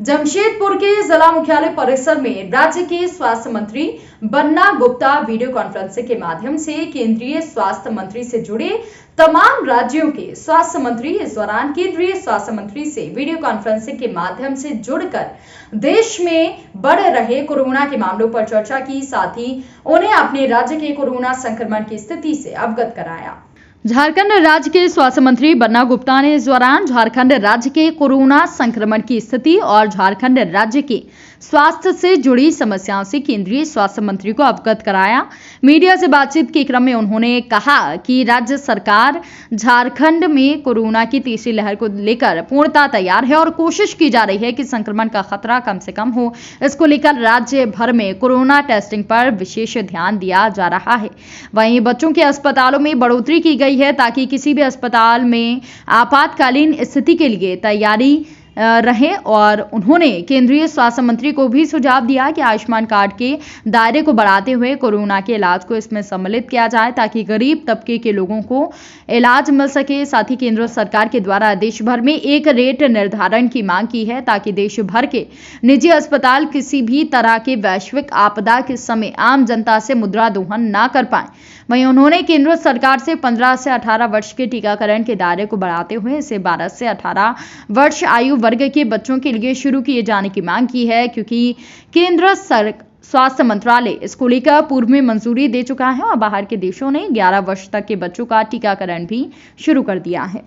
जमशेदपुर के जिला मुख्यालय परिसर में राज्य के स्वास्थ्य मंत्री बन्ना गुप्ता वीडियो कॉन्फ्रेंसिंग के माध्यम से केंद्रीय स्वास्थ्य मंत्री से जुड़े तमाम राज्यों के स्वास्थ्य मंत्री इस दौरान केंद्रीय स्वास्थ्य मंत्री से वीडियो कॉन्फ्रेंसिंग के माध्यम से जुड़कर देश में बढ़ रहे कोरोना के मामलों पर चर्चा की, साथ ही उन्हें अपने राज्य के कोरोना संक्रमण की स्थिति से अवगत कराया। झारखंड राज्य के स्वास्थ्य मंत्री बन्ना गुप्ता ने इस दौरान झारखंड राज्य के कोरोना संक्रमण की स्थिति और झारखंड राज्य के स्वास्थ्य से जुड़ी समस्याओं से केंद्रीय स्वास्थ्य मंत्री को अवगत कराया। मीडिया से बातचीत के क्रम में उन्होंने कहा कि राज्य सरकार झारखंड में कोरोना की तीसरी लहर को लेकर पूर्णतः तैयार है और कोशिश की जा रही है कि संक्रमण का खतरा कम से कम हो। इसको लेकर राज्य भर में कोरोना टेस्टिंग पर विशेष ध्यान दिया जा रहा है। वहीं बच्चों के अस्पतालों में बढ़ोतरी की गई है ताकि किसी भी अस्पताल में आपातकालीन स्थिति के लिए तैयारी रहे और उन्होंने केंद्रीय स्वास्थ्य मंत्री को भी सुझाव दिया कि आयुष्मान कार्ड के दायरे को बढ़ाते हुए कोरोना के इलाज को इसमें सम्मिलित किया जाए ताकि गरीब तबके के लोगों को इलाज मिल सके। साथ ही केंद्र सरकार के द्वारा देश भर में एक रेट निर्धारण की मांग की है ताकि देश भर के निजी अस्पताल किसी भी तरह के वैश्विक आपदा के समय आम जनता से मुद्रा दोहन ना कर पाए। वहीं उन्होंने केंद्र सरकार से 15 से 18 वर्ष के टीकाकरण के दायरे को बढ़ाते हुए इसे 12 से 18 वर्ष आयु वर्ग के बच्चों के लिए शुरू किए जाने की मांग की है, क्योंकि केंद्र स्वास्थ्य मंत्रालय इसको लेकर पूर्व में मंजूरी दे चुका है और बाहर के देशों ने 11 वर्ष तक के बच्चों का टीकाकरण भी शुरू कर दिया है।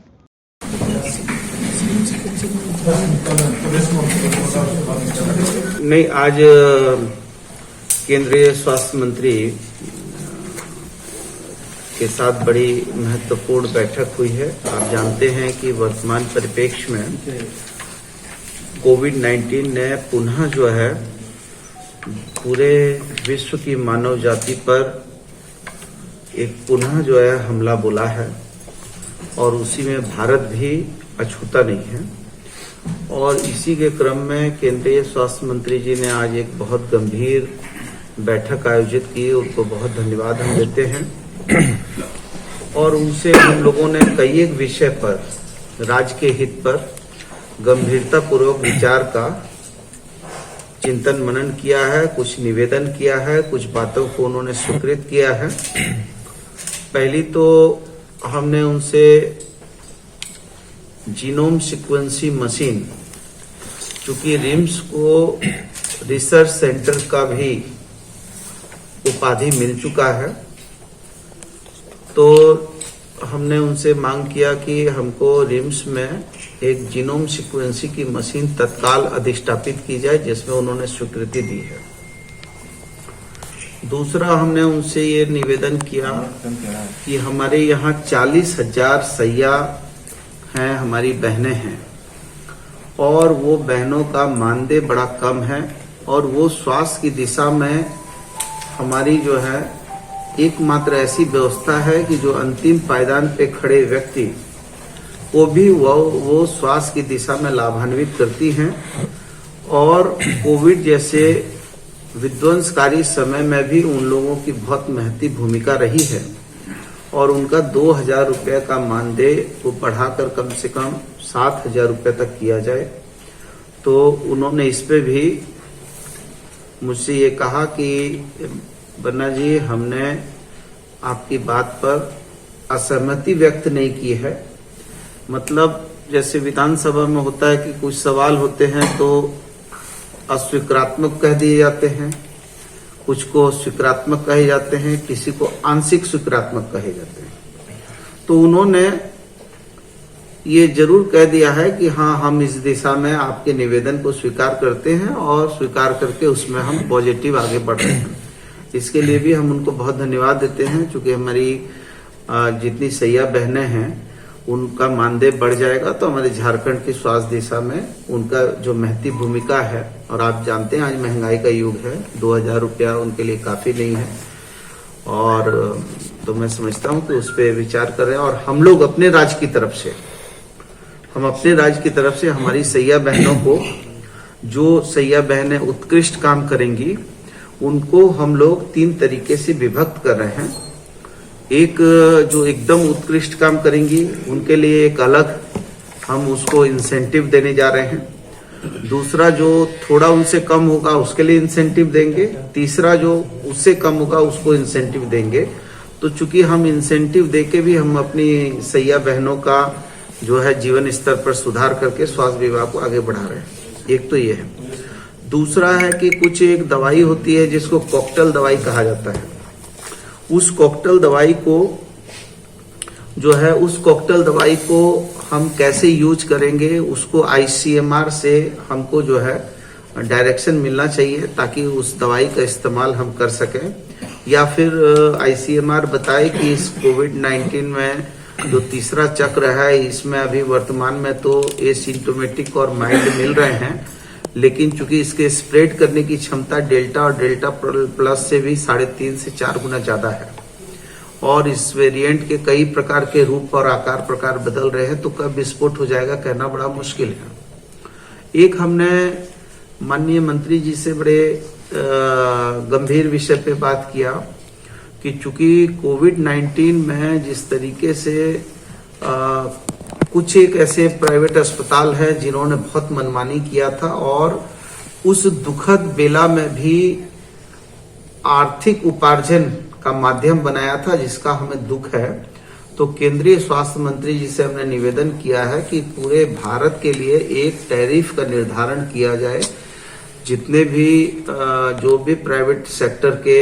नहीं, आज केंद्रीय स्वास्थ्य मंत्री के साथ बड़ी महत्वपूर्ण बैठक हुई है। आप जानते हैं कि वर्तमान परिप्रेक्ष्य में कोविड-19 ने पुनः जो है पूरे विश्व की मानव जाति पर एक पुनः जो है हमला बोला है और उसी में भारत भी अछूता नहीं है। और इसी के क्रम में केंद्रीय स्वास्थ्य मंत्री जी ने आज एक बहुत गंभीर बैठक आयोजित की, उनको बहुत धन्यवाद हम देते हैं। और उनसे हम लोगों ने कई एक विषय पर राज्य के हित पर गंभीरता पूर्वक विचार का चिंतन मनन किया है, कुछ निवेदन किया है, कुछ बातों को उन्होंने स्वीकृत किया है। पहली तो हमने उनसे जीनोम सीक्वेंसिंग मशीन, चूंकि रिम्स को रिसर्च सेंटर का भी उपाधि मिल चुका है, तो हमने उनसे मांग किया कि हमको रिम्स में एक जीनोम सीक्वेंसिंग की मशीन तत्काल अधिष्ठापित की जाए, जिसमें उन्होंने स्वीकृति दी है। दूसरा, हमने उनसे ये निवेदन किया कि हमारे यहाँ 40,000 सैया हैं, हमारी बहनें हैं और वो बहनों का मानदेय बड़ा कम है और वो स्वास्थ्य की दिशा में हमारी जो है एकमात्र ऐसी व्यवस्था है कि जो अंतिम पायदान पे खड़े व्यक्ति को भी वो स्वास्थ्य की दिशा में लाभान्वित करती हैं। और कोविड जैसे विध्वंसकारी समय में भी उन लोगों की बहुत महती भूमिका रही है और उनका 2,000 रुपये का मानदेय को बढ़ाकर कम से कम 7,000 रुपये तक किया जाए। तो उन्होंने इस पे भी मुझसे ये कहा कि बन्ना जी, हमने आपकी बात पर असहमति व्यक्त नहीं की है। मतलब जैसे विधानसभा में होता है कि कुछ सवाल होते हैं तो अस्वीकारात्मक कह दिए जाते हैं, कुछ को स्वीकारात्मक कहे जाते हैं, किसी को आंशिक स्वीकारात्मक कहे जाते हैं। तो उन्होंने ये जरूर कह दिया है कि हाँ, हम इस दिशा में आपके निवेदन को स्वीकार करते हैं और स्वीकार करके उसमें हम पॉजिटिव आगे बढ़ रहे हैं। इसके लिए भी हम उनको बहुत धन्यवाद देते हैं, क्योंकि हमारी जितनी सैया बहनें हैं उनका मानदेय बढ़ जाएगा तो हमारे झारखंड की स्वास्थ्य दिशा में उनका जो महती भूमिका है। और आप जानते हैं आज महंगाई का युग है, 2,000 रुपया उनके लिए काफी नहीं है। और तो मैं समझता हूं कि उस पर विचार करें और हम लोग अपने राज्य की तरफ से हमारी सैया बहनों को, जो सैया बहनें उत्कृष्ट काम करेंगी, उनको हम लोग 3 तरीके से विभक्त कर रहे हैं। एक जो एकदम उत्कृष्ट काम करेंगी उनके लिए एक अलग हम उसको इंसेंटिव देने जा रहे हैं। दूसरा जो थोड़ा उनसे कम होगा उसके लिए इंसेंटिव देंगे, तीसरा जो उससे कम होगा उसको इंसेंटिव देंगे। तो चूंकि हम इंसेंटिव देके भी हम अपनी सैया बहनों का जो है जीवन स्तर पर सुधार करके स्वास्थ्य विभाग को आगे बढ़ा रहे हैं। एक तो ये है। दूसरा है कि कुछ एक दवाई होती है जिसको कॉकटेल दवाई कहा जाता है। उस कॉकटेल दवाई को जो है उस कॉकटेल दवाई को हम कैसे यूज करेंगे उसको ICMR से हमको जो है डायरेक्शन मिलना चाहिए ताकि उस दवाई का इस्तेमाल हम कर सकें, या फिर ICMR बताए कि इस कोविड-19 में जो तीसरा चक्र है इसमें अभी वर्तमान में तो एसिम्टोमेटिक और माइल्ड मिल रहे हैं, लेकिन चूंकि इसके स्प्रेड करने की क्षमता डेल्टा और डेल्टा प्लस से भी 3.5 से 4 गुना ज्यादा है और इस वेरिएंट के कई प्रकार के रूप और आकार प्रकार बदल रहे हैं, तो कब विस्फोट हो जाएगा कहना बड़ा मुश्किल है। एक हमने माननीय मंत्री जी से बड़े गंभीर विषय पे बात किया कि चूंकि कोविड-19 में जिस तरीके से कुछ एक ऐसे प्राइवेट अस्पताल है जिन्होंने बहुत मनमानी किया था और उस दुखद बेला में भी आर्थिक उपार्जन का माध्यम बनाया था, जिसका हमें दुख है। तो केंद्रीय स्वास्थ्य मंत्री जी से हमने निवेदन किया है कि पूरे भारत के लिए एक टैरिफ का निर्धारण किया जाए। जितने भी जो भी प्राइवेट सेक्टर के